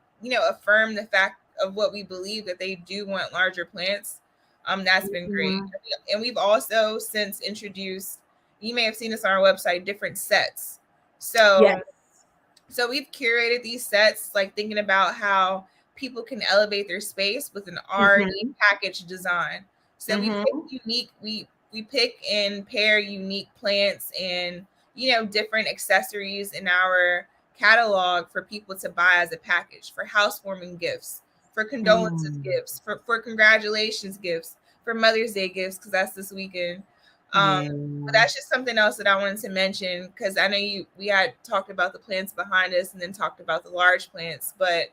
affirm the fact of what we believe, that they do want larger plants. That's been great. Mhm. And we've also since introduced, you may have seen this on our website, different sets. Yes. So we've curated these sets, like thinking about how people can elevate their space with an already Mhm. packaged design. So we pick Mhm. unique, we pick and pair unique plants and, you know, different accessories in our catalog for people to buy as a package, for housewarming gifts, for condolences Mm. gifts, for congratulations gifts, for Mother's Day gifts, because that's this weekend. Um, Yeah. but that's just something else that I wanted to mention, because I know we had talked about the plants behind us and then talked about the large plants, but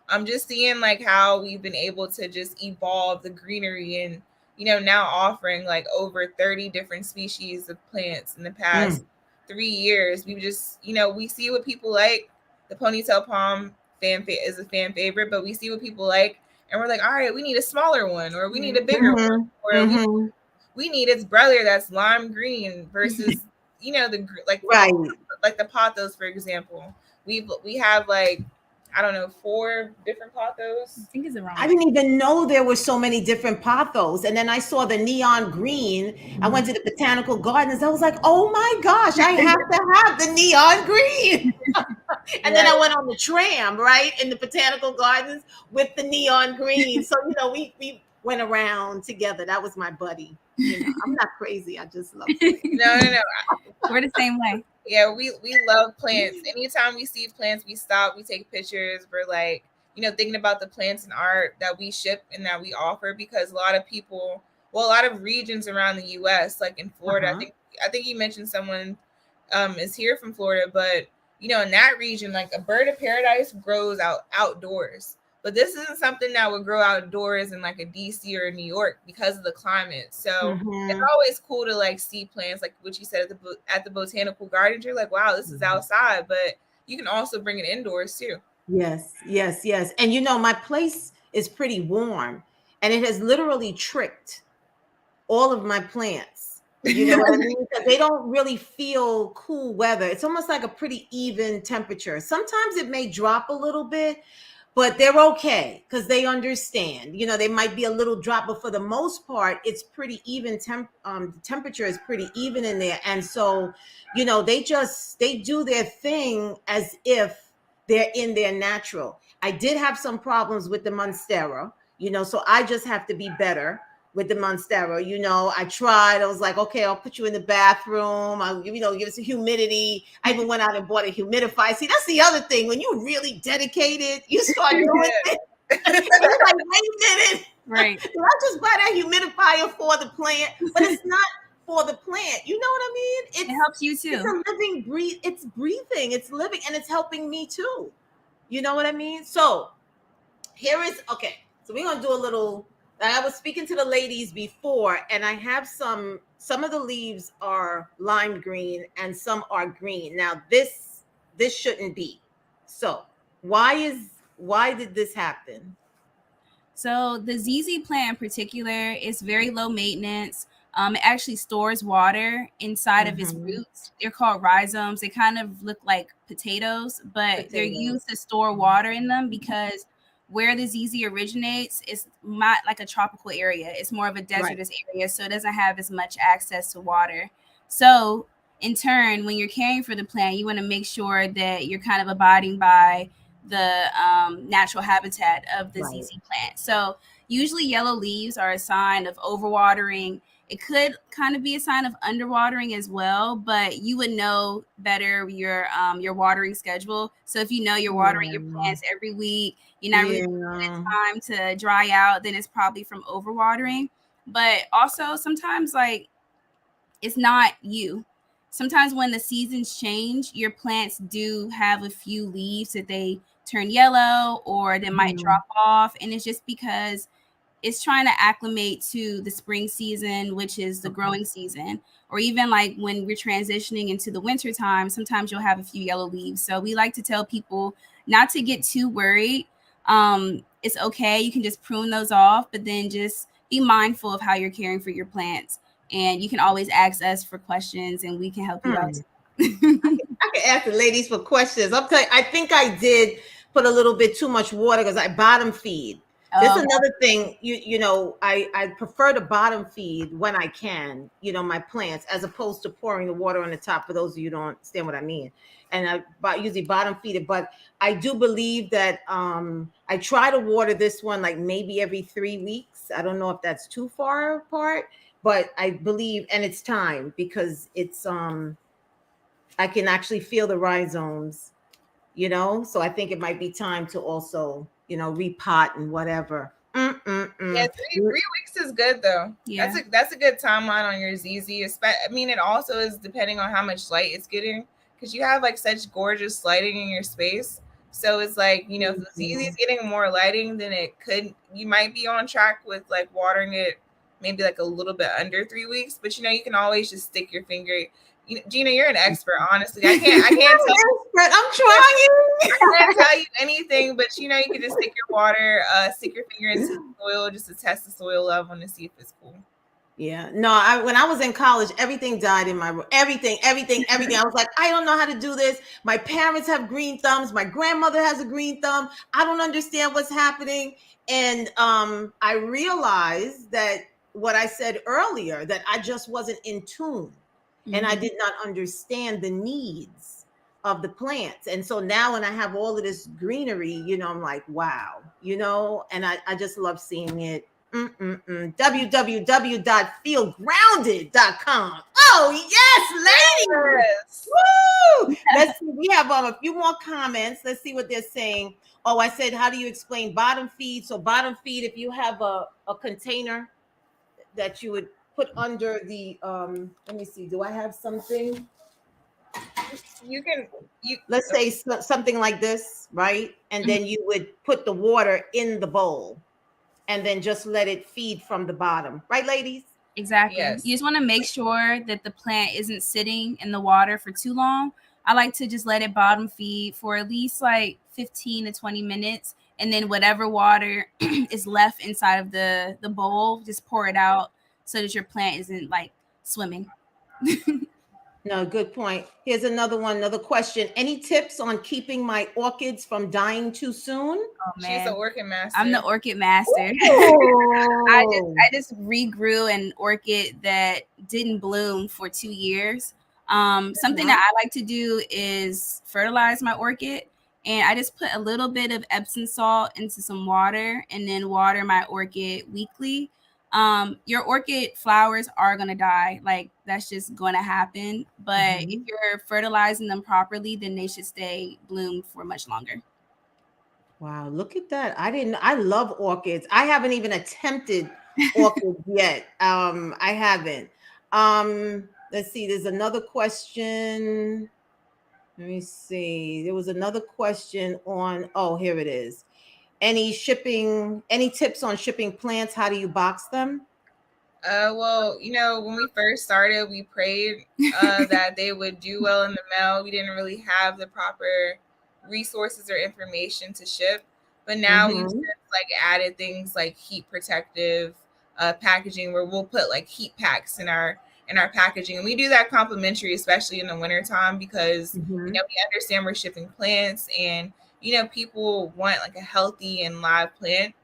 I'm just seeing like how we've been able to just evolve the greenery and, you know, now offering like over 30 different species of plants in the past 3 years. We just, you know, we see what people like. The ponytail palm is a fan favorite, but we see what people like, and we're like, all right, we need a smaller one, or we need a bigger one, Mhm. or Mhm. we need its brother that's lime green versus, you know, Right. like the pothos, for example. We have like, I don't know, 4 different pothos. I think it's around. I didn't even know there were so many different pothos. And then I saw the neon green. I went to the botanical gardens. I was like, oh my gosh, I have to have the neon green. And then Right. I went on the tram, right, in the botanical gardens with the neon green. So, you know, we went around together. That was my buddy. You know, I'm not crazy. I just love plants. No. We're the same way. Yeah, we love plants. Anytime we see plants, we stop, we take pictures. We're like, you know, thinking about the plants and art that we ship and that we offer, because a lot of people, well, a lot of regions around the US, like in Florida, Uh-huh. I think you mentioned someone is here from Florida, but you know, in that region, like a bird of paradise grows outdoors. But this isn't something that would grow outdoors in like a DC or a New York because of the climate. So it's Mhm. always cool to like see plants, like what you said at the botanical gardens. You're like, wow, this is outside, but you can also bring it indoors too. Yes, yes, yes. And you know, my place is pretty warm, and it has literally tricked all of my plants. You know what I mean? Because they don't really feel cool weather. It's almost like a pretty even temperature. Sometimes it may drop a little bit, but they're okay because they understand. You know, they might be a little drop, but for the most part, it's pretty even. The temperature is pretty even in there, and so, you know, they do their thing as if they're in their natural. I did have some problems with the monstera, you know, so I just have to be better with the monstera. You know, I tried. I was like, okay, I'll put you in the bathroom. I'll, you know, give us a humidity. I even went out and bought a humidifier. See, that's the other thing. When you're really dedicated, you start doing it. You're like, wait a minute. Right. Did I just buy that humidifier for the plant? But it's not for the plant. You know what I mean? It helps you It's too. a living breathe. It's breathing. It's living, and it's helping me too. You know what I mean? So here is okay. So we're gonna do a little. I was speaking to the ladies before, and I have some of the leaves are lime green and some are green. Now this shouldn't be. So why did this happen? So the ZZ plant in particular is very low maintenance. It actually stores water inside of its Mhm. roots. They're called rhizomes. They kind of look like potatoes, but they're Potatoes. used to store water in them because where the ZZ originates is not like a tropical area. It's more of a Right. desertous area, so it doesn't have as much access to water. So in turn, when you're caring for the plant, you want to make sure that you're kind of abiding by the natural habitat of the Right. ZZ plant. So usually yellow leaves are a sign of overwatering. It could kind of be a sign of underwatering as well, but you would know better your watering schedule. So if you know you're watering your Yeah. plants every week, you're not really giving Yeah. it time to dry out, then it's probably from overwatering. But also sometimes like it's not you. Sometimes when the seasons change, your plants do have a few leaves that they turn yellow or they might Mhm. drop off. And it's just because it's trying to acclimate to the spring season, which is the Okay. growing season. Or even like when we're transitioning into the winter time, sometimes you'll have a few yellow leaves. So we like to tell people not to get too worried. It's okay. You can just prune those off, but then just be mindful of how you're caring for your plants. And you can always ask us for questions and we can help you out. Hmm. I can ask the ladies for questions. I'll tell you, I think I did put a little bit too much water because I bottom feed. There's Um, another thing, I prefer to bottom feed when I can, my plants, as opposed to pouring the water on the top, for those of you who don't understand what I mean. And usually bottom feed it, but I do believe that I try to water this one like maybe every 3 weeks. I don't know if that's too far apart, but I believe, and it's time, because it's I can actually feel the rhizomes, so I think it might be time to also, repot and whatever. Yeah, three weeks is good though. Yeah. That's a good timeline on your ZZ. I mean, it also is depending on how much light it's getting, because you have like such gorgeous lighting in your space. So it's like, if the ZZ is getting more lighting, then you might be on track with like watering it maybe like a little bit under 3 weeks. But you can always just stick your finger. Gina, you're an expert. Honestly, I can't tell. I'm trying. I can't tell you anything, but you can just stick your finger into the soil just to test the soil level and to see if it's cool. Yeah, no, when I was in college, everything died in my room. Everything. I was like, I don't know how to do this. My parents have green thumbs. My grandmother has a green thumb. I don't understand what's happening. And I realized that what I said earlier, that I just wasn't in tune, and I did not understand the needs of the plants. And so now when I have all of this greenery, I'm like, wow, and I just love seeing it. www.feelgrounded.com. Oh yes, ladies. Yes. Woo! Let's see. We have a few more comments. Let's see what they're saying. Oh, I said, how do you explain bottom feed? So bottom feed, if you have a container that you would put under the let me see, do I have something? Let's say something like this, right? And then you would put the water in the bowl and then just let it feed from the bottom, right, ladies? Exactly. Yes. You just want to make sure that the plant isn't sitting in the water for too long. I like to just let it bottom feed for at least like 15 to 20 minutes. And then whatever water is left inside of the bowl, just pour it out so that your plant isn't like swimming. No, good point. Here's another question. Any tips on keeping my orchids from dying too soon? Oh man, she's the orchid master. I'm the orchid master. I just regrew an orchid that didn't bloom for 2 years. Something that I like to do is fertilize my orchid, and I just put a little bit of Epsom salt into some water and then water my orchid weekly. Your orchid flowers are going to die. Like that's just going to happen. But if you're fertilizing them properly, then they should stay bloomed for much longer. Wow, look at that. I love orchids. I haven't even attempted orchids yet. I haven't. Let's see, there's another question. Let me see. There was another question on, here it is. Any tips on shipping plants? How do you box them? Well, when we first started, we prayed that they would do well in the mail. We didn't really have the proper resources or information to ship, but now we've just like added things like heat protective packaging, where we'll put like heat packs in our packaging, and we do that complimentary, especially in the wintertime, because we understand we're shipping plants, and people want like a healthy and live plant.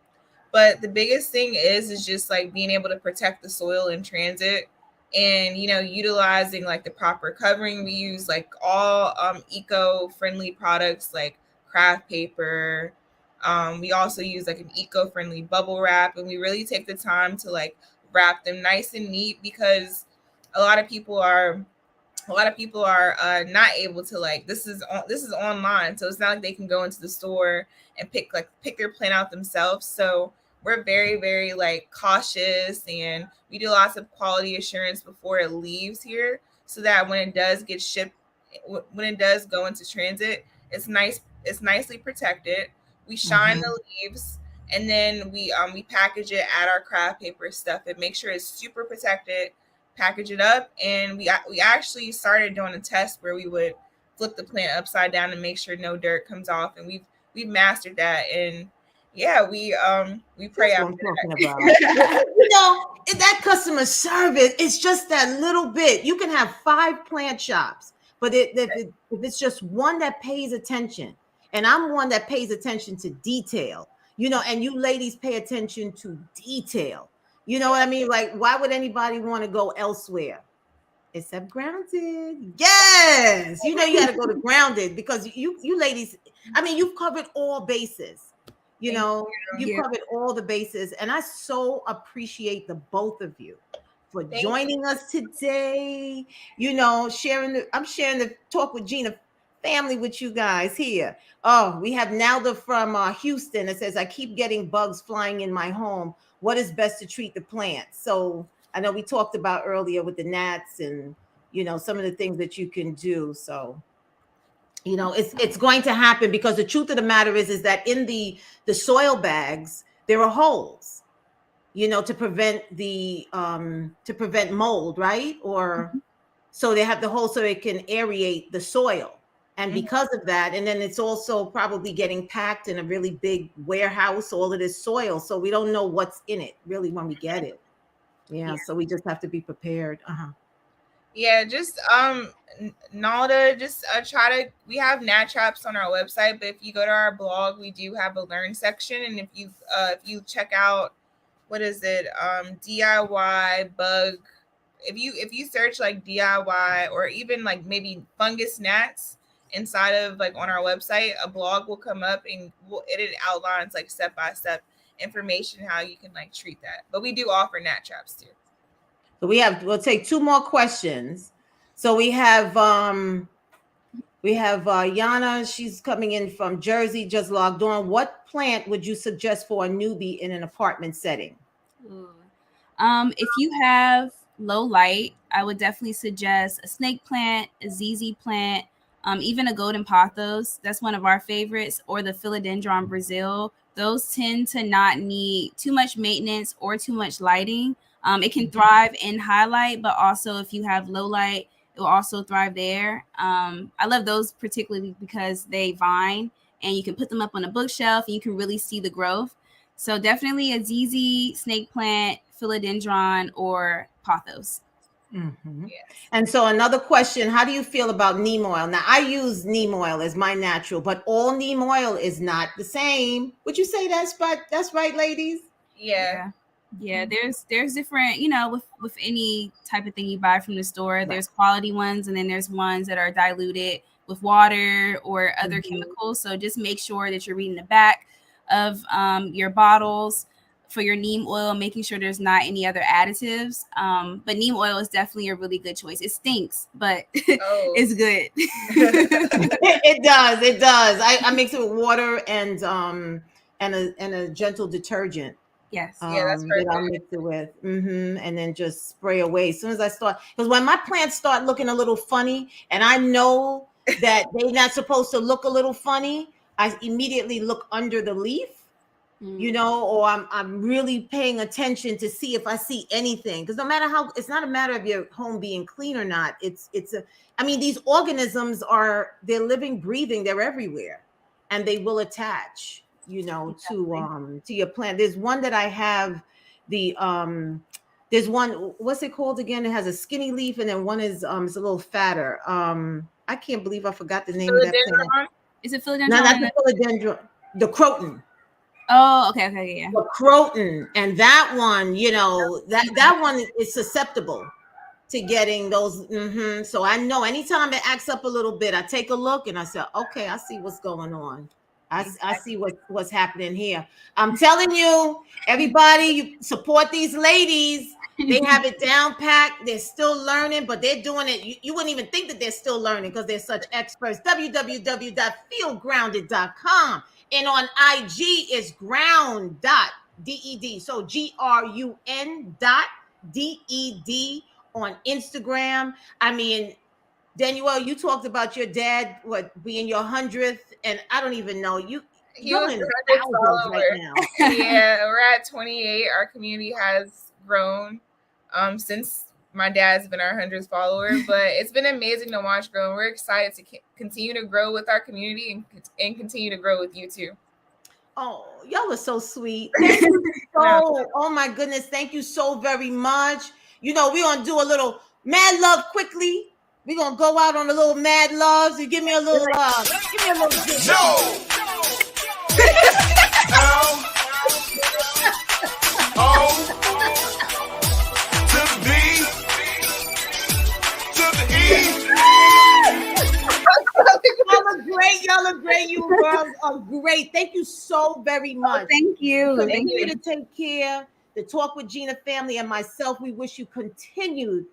But the biggest thing is just like being able to protect the soil in transit, and utilizing like the proper covering. We use like all eco-friendly products like craft paper. We also use like an eco-friendly bubble wrap, and we really take the time to like wrap them nice and neat, because a lot of people are not able to, like, this is online, so it's not like they can go into the store and pick their plant out themselves. So we're very, very like cautious, and we do lots of quality assurance before it leaves here, so that when it does get shipped, when it does go into transit, it's nicely protected. We shine the leaves, and then we package it, add our craft paper stuff, and make sure it's super protected, package it up. And we actually started doing a test where we would flip the plant upside down and make sure no dirt comes off, and we've mastered that. And yeah, we pray That's after what I'm that. talking about. That customer service, it's just that little bit. You can have 5 plant shops, but if it's just one that pays attention, and I'm one that pays attention to detail, you know, and you ladies pay attention to detail. You know what I mean? Like, why would anybody want to go elsewhere except Grounded? Yes, you know, you got to go to Grounded because you ladies, I mean, you've covered all bases. You know, you've covered all the bases, and I so appreciate the both of you for joining us today. You know, I'm sharing the Talk with Gina family with you guys here. Oh, we have Nalda from Houston that says, I keep getting bugs flying in my home. What is best to treat the plants? So I know we talked about earlier with the gnats and, you know, some of the things that you can do. So, you know, it's going to happen because the truth of the matter is that in the soil bags, there are holes, you know, to prevent mold, right? Or so they have the hole so it can aerate the soil. And because of that, and then it's also probably getting packed in a really big warehouse, all of this soil. So we don't know what's in it really when we get it. Yeah. So we just have to be prepared. Yeah, just Nalda, just we have gnat traps on our website, but if you go to our blog, we do have a learn section. And if you check out, what is it? DIY bug. If you search like DIY or even like maybe fungus gnats inside of like on our website, a blog will come up and it outlines like step-by-step information how you can like treat that. But we do offer gnat traps too. So we'll take two more questions. So we have Yana, she's coming in from Jersey, just logged on. What plant would you suggest for a newbie in an apartment setting? If you have low light, I would definitely suggest a snake plant, a ZZ plant, even a golden pothos. That's one of our favorites, or the philodendron Brazil. Those tend to not need too much maintenance or too much lighting. It can thrive in highlight, but also if you have low light, it will also thrive there. I love those particularly because they vine and you can put them up on a bookshelf and you can really see the growth. So definitely a ZZ, snake plant, philodendron, or pothos. Mm-hmm. Yes. And so another question, how do you feel about neem oil? Now, I use neem oil as my natural, but all neem oil is not the same. Would you say that's right, ladies? Yeah. Yeah, there's different, you know, with any type of thing you buy from the store, right. There's quality ones, and then there's ones that are diluted with water or other chemicals. So just make sure that you're reading the back of your bottles for your neem oil, making sure there's not any other additives. But neem oil is definitely a really good choice. It stinks, but it's good. It does. I mix it with water and a gentle detergent. Yes. Yeah, that's perfect. That I mix it with, and then just spray away as soon as I start. Because when my plants start looking a little funny, and I know that they're not supposed to look a little funny, I immediately look under the leaf, you know, or I'm really paying attention to see if I see anything. Because no matter how, it's not a matter of your home being clean or not. I mean, these organisms they're living, breathing, they're everywhere, and they will attach, you know, to your plant. There's one that I have, there's one, what's it called again? It has a skinny leaf, and then one is it's a little fatter. I can't believe I forgot the name of that plant. Is it philodendron? No, not the philodendron, the croton. Oh, okay, yeah. The croton, and that one, you know, that one is susceptible to getting those. So I know anytime it acts up a little bit, I take a look and I say, okay, I see what's going on. I see what's happening here. I'm telling you, everybody, you support these ladies. They have it down packed. They're still learning, but they're doing it. You wouldn't even think that they're still learning because they're such experts. www.feelgrounded.com. And on IG is ground.ded. So GRUN.DED on Instagram. I mean, Danuelle, you talked about your dad, being your 100th, and I don't even know you're in thousands right now. Yeah, we're at 28. Our community has grown since my dad's been our 100th follower, but it's been amazing to watch grow. And we're excited to continue to grow with our community and continue to grow with you too. Oh, y'all are so sweet. Thank you oh my goodness, thank you so very much. You know, we're gonna do a little mad love quickly. We're gonna go out on a little mad love. So give me a little No. O to the B to the E. Y'all are great. Y'all are great. You girls are great. Thank you so very much. Thank you. Continue to take care. The Talk with Gina family and myself, we wish you continued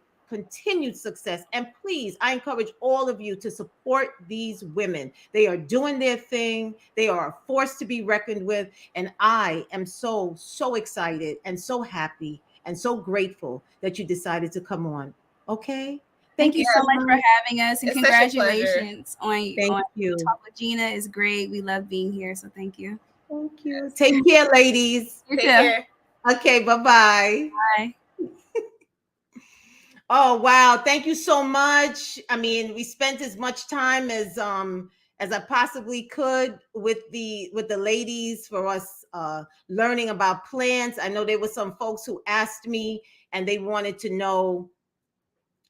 success. And please, I encourage all of you to support these women. They are doing their thing. They are a force to be reckoned with. And I am so excited and so happy and so grateful that you decided to come on. Okay? Thank you so much for having us, and It's congratulations on you. Talk with Gina is great. We love being here, so thank you. Thank you. Take care, ladies. You Take too. care. Okay, bye-bye. Bye. Oh, wow. Thank you so much. I mean, we spent as much time as I possibly could with the ladies for us learning about plants. I know there were some folks who asked me and they wanted to know,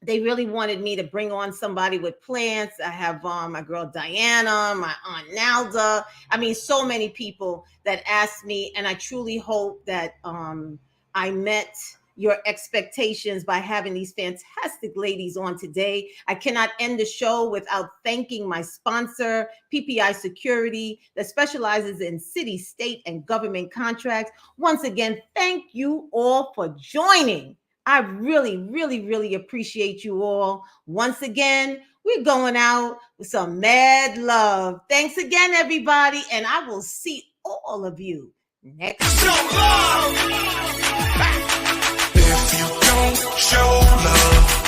they really wanted me to bring on somebody with plants. I have my girl Diana, my aunt Nalda. I mean, so many people that asked me, and I truly hope that I met your expectations by having these fantastic ladies on today. I cannot end the show without thanking my sponsor, PPI Security, that specializes in city, state, and government contracts. Once again, thank you all for joining. I really appreciate you all. Once again, we're going out with some mad love. Thanks again, everybody, and I will see all of you next week. Show love. If you don't show love,